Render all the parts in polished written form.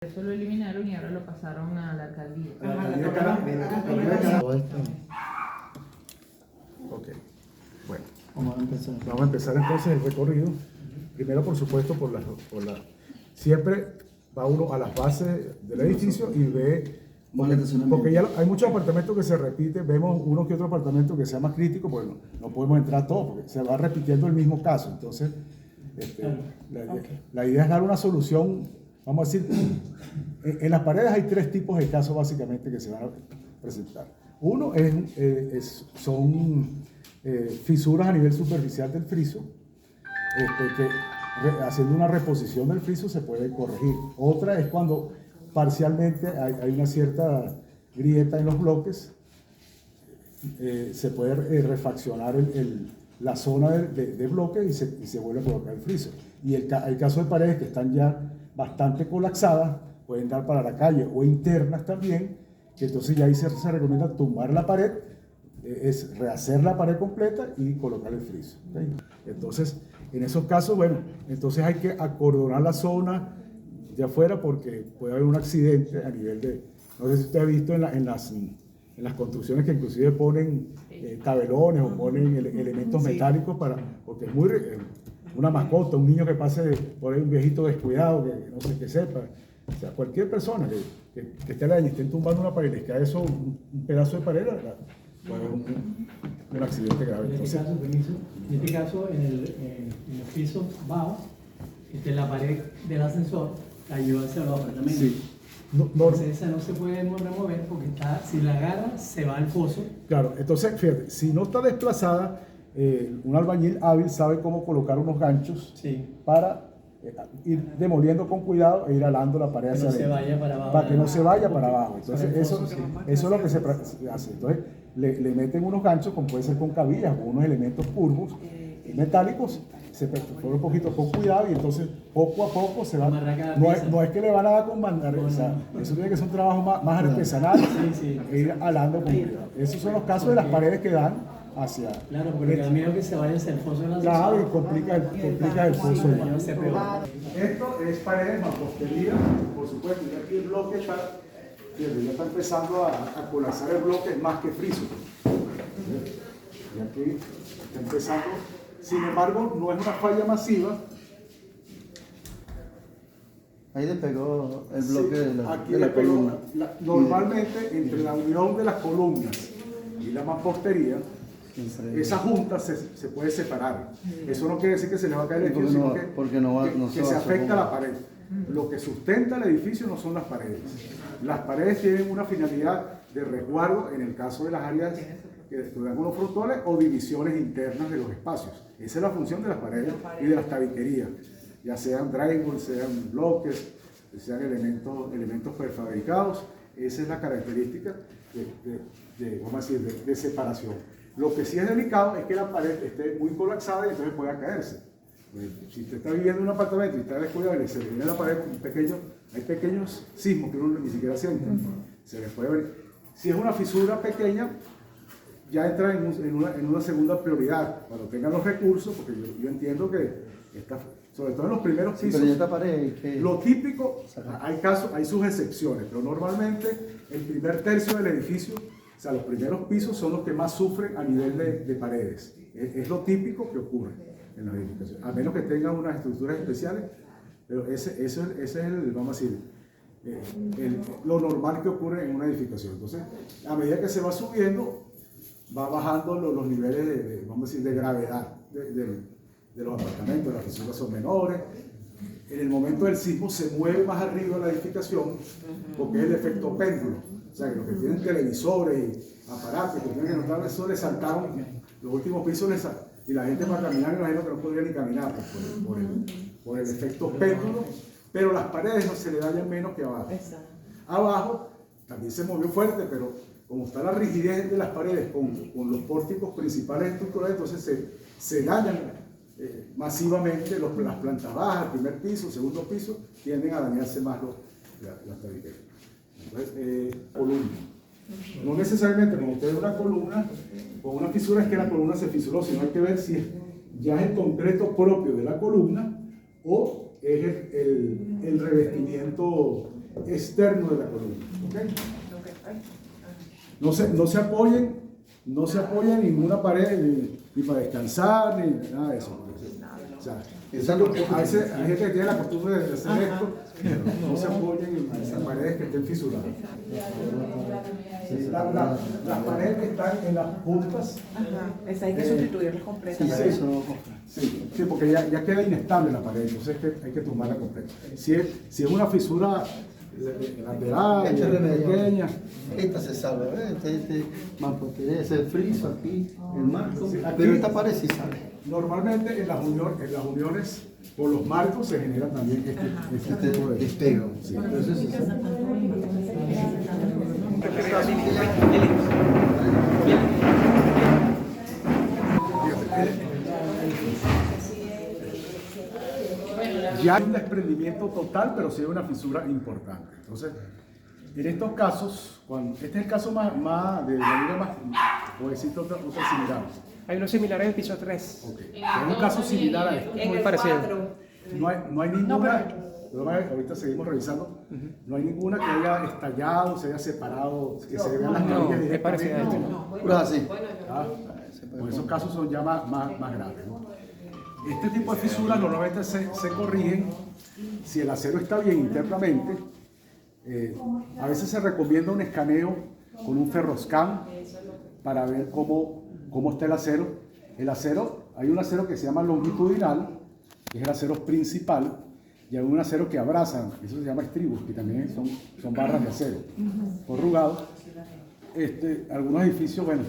Eso lo eliminaron y ahora lo pasaron a la alcaldía. Ok, bueno, vamos a empezar entonces el recorrido. Primero, por supuesto, siempre va uno a las bases del edificio y ve, porque ya hay muchos apartamentos que se repiten, vemos uno que otro apartamento que sea más crítico, pues no podemos entrar todos, porque se va repitiendo el mismo caso. Entonces, la idea es dar una solución. Vamos a decir, en las paredes hay tres tipos de casos básicamente que se van a presentar. Uno son fisuras a nivel superficial del friso, que haciendo una reposición del friso se puede corregir. Otra es cuando parcialmente hay una cierta grieta en los bloques, se puede refaccionar la zona de bloque y se vuelve a colocar el friso. Y hay casos de paredes que están ya bastante colapsadas, pueden dar para la calle, o internas también, que entonces ya ahí se recomienda tumbar la pared, es rehacer la pared completa y colocar el friso. ¿Okay? Entonces, en esos casos, bueno, entonces hay que acordonar la zona de afuera porque puede haber un accidente a nivel de, no sé si usted ha visto en las construcciones que inclusive ponen tabelones o ponen elementos metálicos porque es muy... una mascota, un niño que pase por ahí, un viejito descuidado, que no sé qué sepa, o sea, cualquier persona que esté allá y esté tumbando una pared, les cae eso, un pedazo de pared, puede haber un accidente grave. En este caso, en los pisos bajos, la pared del ascensor cayó hacia los apartamentos. Sí. Entonces esa no se puede remover porque si la agarra, se va al foso. Claro, entonces, fíjate, si no está desplazada, un albañil hábil sabe cómo colocar unos ganchos para ir demoliendo con cuidado e ir alando la pared hacia adentro. Para que no se vaya para abajo. Entonces, eso es lo que se hace. Entonces, le meten unos ganchos, como puede ser con cabillas o unos elementos curvos metálicos, se pone un poquito con cuidado y entonces poco a poco se va. No es que le van a dar con mandar, o sea, eso tiene que ser un trabajo más artesanal e ir alando con cuidado. Esos son los casos de las paredes que dan hacia... Claro, porque el miedo que se vaya hacia el foso de la ascensor. Claro, y complica el foso. Esto es paredes mampostería, por supuesto, y aquí el bloque ya está empezando a colapsar el bloque más que friso. Y aquí está empezando, sin embargo, no es una falla masiva. Ahí despegó el bloque de la columna. columna. Normalmente, entre la unión de las columnas y la mampostería, esa junta se puede separar. Eso no quiere decir que se le va a caer el edificio, sino que se afecta a la pared. Lo que sustenta el edificio no son las paredes. Las paredes tienen una finalidad de resguardo en el caso de las áreas de ángulos frontales o divisiones internas de los espacios. Esa es la función de las paredes y de las tabiquerías, ya sean drywall, sean bloques, sean elementos prefabricados. Esa es la característica de separación. Lo que sí es delicado es que la pared esté muy colapsada y entonces pueda caerse. Si usted está viviendo en un apartamento y está descuidado y se le viene la pared, hay pequeños sismos que uno ni siquiera siente. Se les puede ver. Si es una fisura pequeña, ya entra en una segunda prioridad cuando tengan los recursos, porque yo entiendo que sobre todo en los primeros pisos, pero esta pared, lo típico, hay sus excepciones, pero normalmente el primer tercio del edificio, o sea, los primeros pisos son los que más sufren a nivel de paredes. Es lo típico que ocurre en las edificaciones, a menos que tengan unas estructuras especiales, pero ese es vamos a decir, lo normal que ocurre en una edificación. Entonces, a medida que se va subiendo, va bajando los niveles vamos a decir, de gravedad de los apartamentos, las fisuras son menores. En el momento del sismo se mueve más arriba la edificación porque es el efecto péndulo. O sea, que los que tienen televisores y aparatos que tienen que notar eso les saltaron los últimos pisos y la gente para caminar, me imagino que no podría ni caminar por el efecto péndulo, pero las paredes no se le dañan menos que abajo. Abajo también se movió fuerte, pero como está la rigidez de las paredes con los pórticos principales estructurales, entonces se dañan masivamente las plantas bajas, el primer piso, el segundo piso, tienden a dañarse más las tabiquerías. Entonces, columna. No necesariamente como usted ve una columna con una fisura es que la columna se fisuró, sino hay que ver si ya es el concreto propio de la columna o es el revestimiento externo de la columna. ¿Okay? No se apoyen en ninguna pared, ni para descansar, ni nada de eso. O sea, a veces hay gente que tiene la costumbre de hacer esto, pero no se apoyen en paredes que estén fisuradas. Las paredes que están en las puntas. Esa hay que sustituirlas completamente. Sí, porque ya queda inestable la pared, entonces hay que tumbarla completa. Si es una fisura lateral, pequeña. Esta se salva, ¿ves? Es el friso aquí, el marco, pero esta pared sí sale. Normalmente en las uniones por los marcos se genera también este tipo de destego. Sí. Ya hay un desprendimiento total, pero sí hay una fisura importante. Entonces, en estos casos, este es el caso más de la vida más, o existe otra similar. Hay unos similares en el piso 3. Okay. Hay un caso similar a este. Muy parecido. No hay ninguna, ahorita seguimos revisando, no hay ninguna que haya estallado, se haya separado, que se vean las carillas es parecida a este. Pero así. Pues esos casos son ya más graves, ¿no? Este tipo de fisuras normalmente se corrigen si el acero está bien internamente. A veces se recomienda un escaneo con un ferroscan para ver cómo está el acero. Hay un acero que se llama longitudinal, que es el acero principal, y hay un acero que abraza, eso se llama estribos, que también son barras de acero corrugado. Algunos edificios, bueno,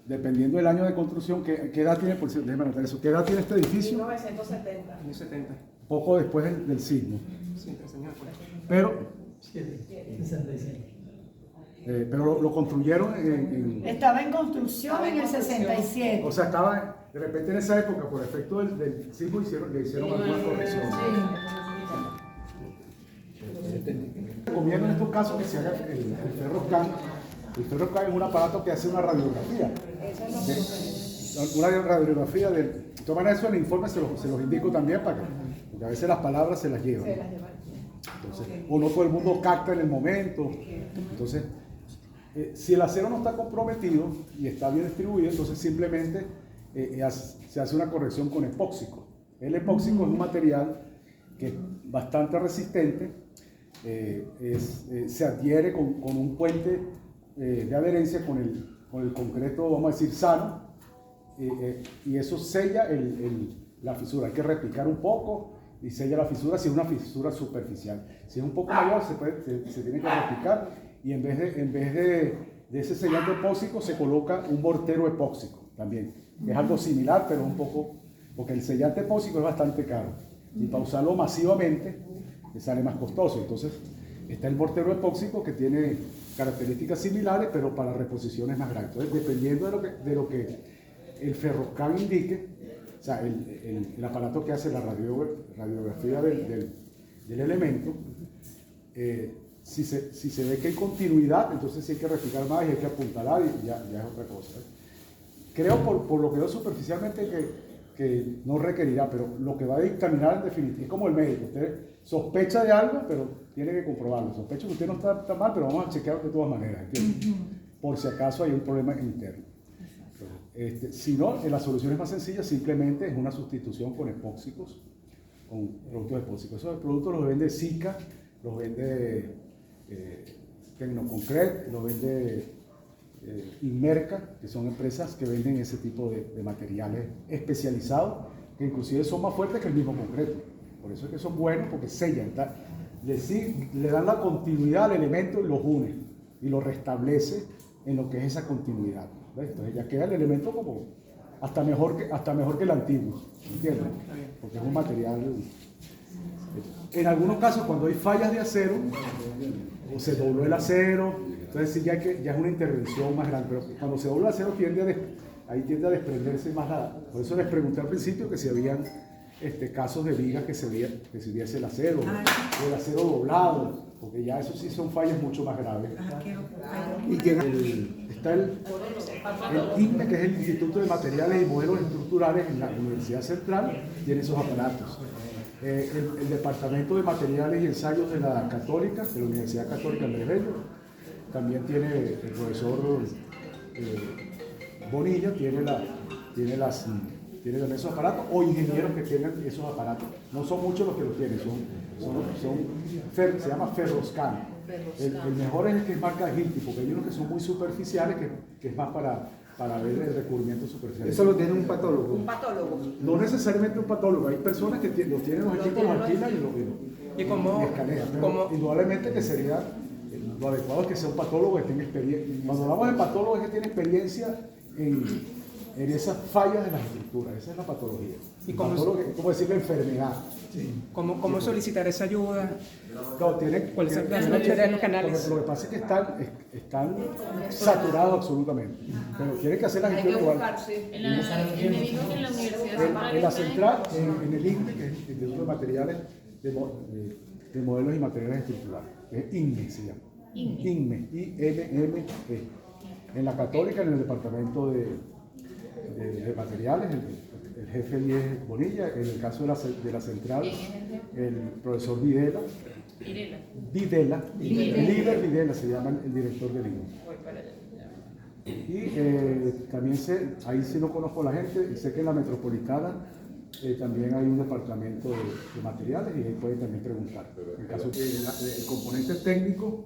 dependiendo del año de construcción, ¿qué edad tiene? Por cierto, déjeme anotar eso. ¿Qué edad tiene este edificio? 1970. 70. Poco después del sismo. Sí, señor. Pero 67. Pero lo construyeron Estaba en construcción en el 67. o sea, estaba de repente en esa época, por efecto del sismo, le hicieron algunas correcciones. Recomiendo en estos casos que se haga el ferroscan. El ferroscan es un aparato que hace una radiografía. Una radiografía de todas maneras, eso en el informe se los indico también porque a veces las palabras se las llevan. Entonces, o no todo el mundo capta en el momento. Entonces, si el acero no está comprometido y está bien distribuido, entonces simplemente se hace una corrección con epóxico. El epóxico es un material que es bastante resistente, se adhiere con un puente de adherencia con el concreto, vamos a decir, sano, y eso sella la fisura. Hay que replicar un poco y sella la fisura si es una fisura superficial. Si es un poco mayor, se tiene que replicar. Y en vez de ese sellante epóxico se coloca un mortero epóxico también. Es algo similar, pero un poco, porque el sellante epóxico es bastante caro. Y para usarlo masivamente, le sale más costoso. Entonces, está el mortero epóxico que tiene características similares, pero para reposiciones más grandes. Entonces, dependiendo de lo que el ferroscan indique, o sea, el aparato que hace la radiografía del elemento, si se ve que hay continuidad, entonces sí hay que replicar más y hay que apuntalar y ya es otra cosa. Creo por lo que veo superficialmente que no requerirá, pero lo que va a dictaminar en definitiva es como el médico. Usted sospecha de algo, pero tiene que comprobarlo. Sospecho que usted no está mal, pero vamos a chequear de todas maneras, ¿entiendes? Por si acaso hay un problema interno. Si no, la solución es más sencilla, simplemente es una sustitución con epóxicos, con productos epóxicos. Esos productos los vende Sika, los vende Tecnoconcret, los vende Inmerca, que son empresas que venden ese tipo de materiales especializados, que inclusive son más fuertes que el mismo concreto. Por eso es que son buenos, porque sellan, le dan la continuidad al elemento y los une, y lo restablece en lo que es esa continuidad. ¿Ves? Entonces ya queda el elemento como hasta mejor que el antiguo, ¿entiendes? Porque es un material. En algunos casos, cuando hay fallas de acero, o se dobló el acero, entonces sí ya es una intervención más grande. Pero cuando se dobla el acero, ahí tiende a desprenderse más la. Por eso les pregunté al principio que si habían casos de vigas que se viese el acero, o el acero doblado, porque ya eso sí son fallas mucho más graves. Y está el INME, que es el Instituto de Materiales y Modelos Estructurales en la Universidad Central, tiene esos aparatos. El Departamento de Materiales y Ensayos de la Católica, de la Universidad Católica Andrés Bello, también tiene el profesor Bonilla, tiene también esos aparatos, o ingenieros que tienen esos aparatos. No son muchos los que los tienen, se llama Ferroscan. El mejor es el que es marca Hilti, porque hay unos que son muy superficiales, que es más para ver el recubrimiento superficial. Eso lo tiene un patólogo. Un patólogo. No necesariamente un patólogo, hay personas que los tienen los equipos, los alquilan ¿Y cómo- y escanean. Pero cómo- indudablemente que sería lo adecuado es que sea un patólogo que tenga experiencia. Cuando hablamos de patólogo es que tiene experiencia en esas fallas de las estructuras, esa es la patología. ¿Y El cómo patólogo es como decir la enfermedad. ¿Cómo solicitar esa ayuda? No, ¿Cuáles son tienen los canales? Lo que pasa es que están saturados absolutamente. Pero tienen que hacer la Hay gestión que igual. buscarse. Me dijo que en la universidad En la central, en el INME, que es el Instituto de Materiales de Modelos y Materiales Estructurales, es INME se llama. INME, INME. En la Católica, en el Departamento de Materiales, el jefe es Bonilla. En el caso de la central, el profesor Videla, Líder Videla se llama el director del INME. Y también ahí sí no conozco a la gente, sé que en la metropolitana también hay un departamento de materiales y ahí pueden también preguntar. En el caso el componente técnico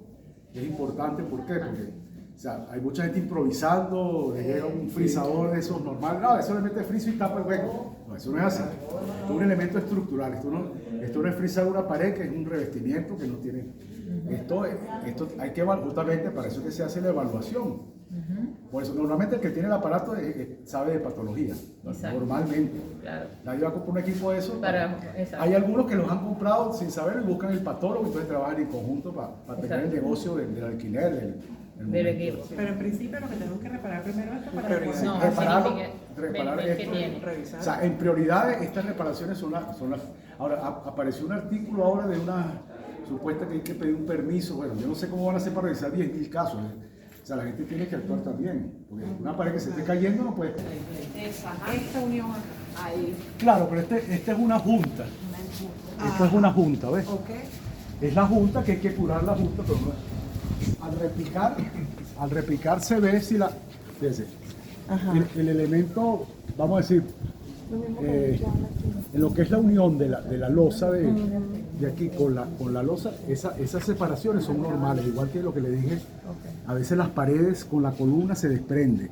es importante, ¿por qué? Porque o sea, hay mucha gente improvisando, le llega un frisador de esos normales, no, eso le mete friso y tapa el hueco. No, eso no es así. Esto es un elemento estructural, esto no es frisar una pared, que es un revestimiento que no tiene. Esto hay que evaluar, justamente para eso que se hace la evaluación. Por eso, normalmente el que tiene el aparato sabe de patología, Exacto. normalmente. Claro. Nadie va a comprar un equipo de eso. Exacto. Hay algunos que los han comprado sin saber y buscan el patólogo y entonces trabajan en conjunto para tener el negocio del alquiler, Del equipo. Pero en principio lo que tenemos que reparar primero es para Priorizar. No, repararlo, significa reparar ver qué esto. tiene. Revisar. O sea, en prioridades estas reparaciones son las. Ahora, apareció un artículo ahora de una supuesta que hay que pedir un permiso. Bueno, yo no sé cómo van a hacer para revisar 10.000 casos. O sea, la gente tiene que actuar también. Porque una pared que se esté cayendo no puede. esta unión ahí. Claro, pero esta es una junta. Esta es una junta, ¿ves? Ok. Es la junta que hay que curar la junta, pero no. Al repicar se ve si la. Fíjense, el elemento, vamos a decir, en lo que es la unión de la losa de aquí con la losa, esas separaciones son normales, igual que lo que le dije. A veces las paredes con la columna se desprende,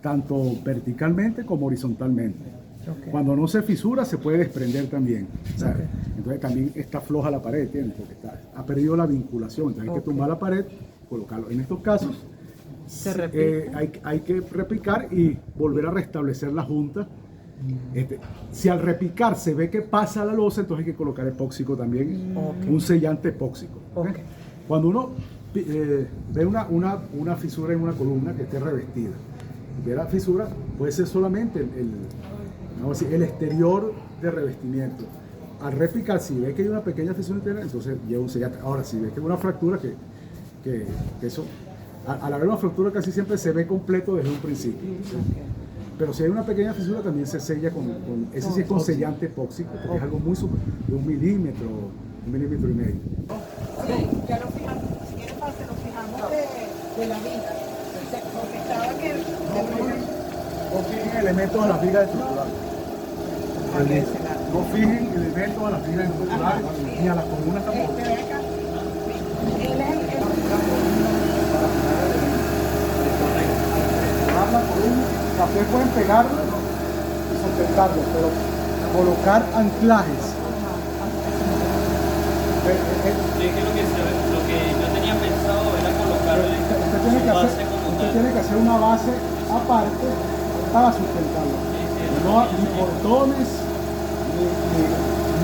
tanto verticalmente como horizontalmente. Cuando no se fisura se puede desprender también. O sea, entonces también está floja la pared, ¿entiendes? Porque ha perdido la vinculación. Entonces hay que tumbar la pared, colocarlo. En estos casos hay que repicar y volver a restablecer la junta. Si al repicar se ve que pasa la losa, entonces hay que colocar epóxico también, un sellante epóxico. Cuando uno ve una fisura en una columna que esté revestida, ve la fisura, puede ser solamente vamos a decir, el exterior de revestimiento. Al repicar, si ve que hay una pequeña fisura interna, entonces lleva un sellante. Ahora, si ve que hay una fractura, que eso, al haber una fractura casi siempre se ve completo desde un principio. ¿Sí? Pero si hay una pequeña fisura también se sella ese sí es con sellante epóxico, porque es algo muy super, de 1 milímetro, 1,5 milímetros. Sí, ya lo fijamos. Si quieres pase, lo fijamos de la viga. Porque estaba que No fijen elementos a las vigas estructurales. No fijen elementos a las vigas estructurales ni a las columnas tampoco. Ve acá. Él es el La columna, ustedes pueden pegarlo y sustentarlo, pero colocar anclajes. Sí, que lo que yo tenía pensado era colocarle Usted tiene que hacer una base aparte para sustentarlo. No, ni portones, ni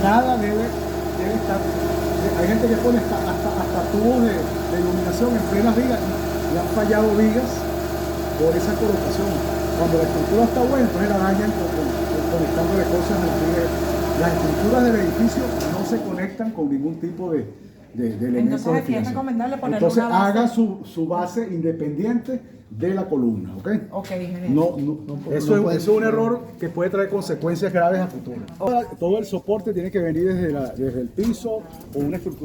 nada debe estar. Hay gente que pone hasta tubos de iluminación en plenas vigas y han fallado vigas por esa colocación. Cuando la estructura está buena, entonces la dañan conectándole cosas a las vigas. Las estructuras del edificio no se conectan con ningún tipo de de elementos Entonces de aquí es fijación. recomendable ponerle Entonces una base. haga su base independiente de la columna, ¿ok? Ok, genial. Eso es un error que puede traer consecuencias graves a futuro. Todo el soporte tiene que venir desde el piso o una estructura.